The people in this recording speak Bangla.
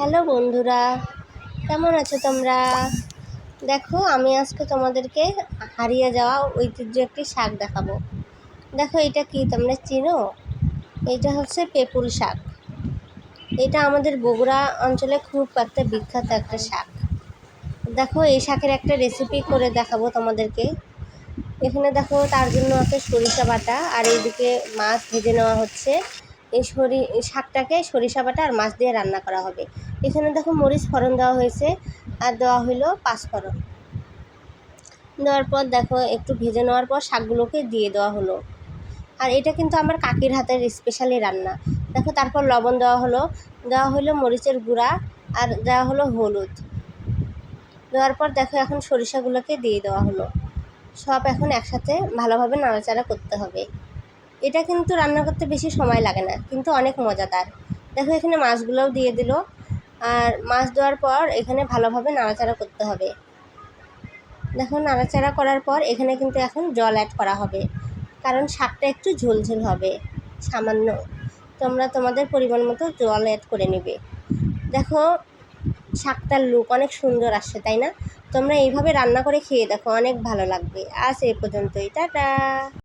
হ্যালো বন্ধুরা, কেমন আছো তোমরা? দেখো, আমি আজকে তোমাদেরকে হারিয়ে যাওয়া ঐতিহ্য একটি শাক দেখাবো। দেখো, এটা কি তোমরা চিনো? এটা হচ্ছে পেপুল শাক। এটা আমাদের বগুড়া অঞ্চলে খুব একটা বিখ্যাত একটা শাক। দেখো, এই শাকের একটা রেসিপি করে দেখাবো তোমাদেরকে। এখানে দেখো, তার জন্য একটা সরিষা বাটা, আর এইদিকে মাছ ভেজে নেওয়া হচ্ছে। এই শাকটাকে সরিষা বাটা আর মাছ দিয়ে রান্না করা হবে। এখানে দেখো, মরিচ ফোড়ন দেওয়া হয়েছে, আর দেওয়া হলো পাঁচফোড়ন। দেওয়ার পর দেখো, একটু ভেজে নেওয়ার পর শাকগুলোকে দিয়ে দেওয়া হলো। আর এটা কিন্তু আমার কাকির হাতের স্পেশালি রান্না। দেখো, তারপর লবণ দেওয়া হলো মরিচের গুঁড়া, আর দেওয়া হলো হলুদ। দেওয়ার পর দেখো, এখন সরিষাগুলোকে দিয়ে দেওয়া হলো। সব এখন একসাথে ভালোভাবে নাড়াচাড়া করতে হবে। এটা কিন্তু রান্না করতে বেশি সময় লাগে না, কিন্তু অনেক মজাদার। দেখো, এখানে মাছগুলোও দিয়ে দিল। আর মাছ দেওয়ার পর এখানে ভালোভাবে নাড়াচাড়া করতে হবে। দেখো, নাড়াচাড়া করার পর এখানে কিন্তু এখন জল অ্যাড করা হবে, কারণ শাকটা একটু ঝোলঝোল হবে সামান্য। তোমরা তোমাদের পরিমাণ মতো জল অ্যাড করে নেবে। দেখো, শাকটার লুক অনেক সুন্দর আসছে, তাই না? তোমরা এইভাবে রান্না করে খেয়ে দেখো, অনেক ভালো লাগবে। আজ এই পর্যন্তই, টাটা।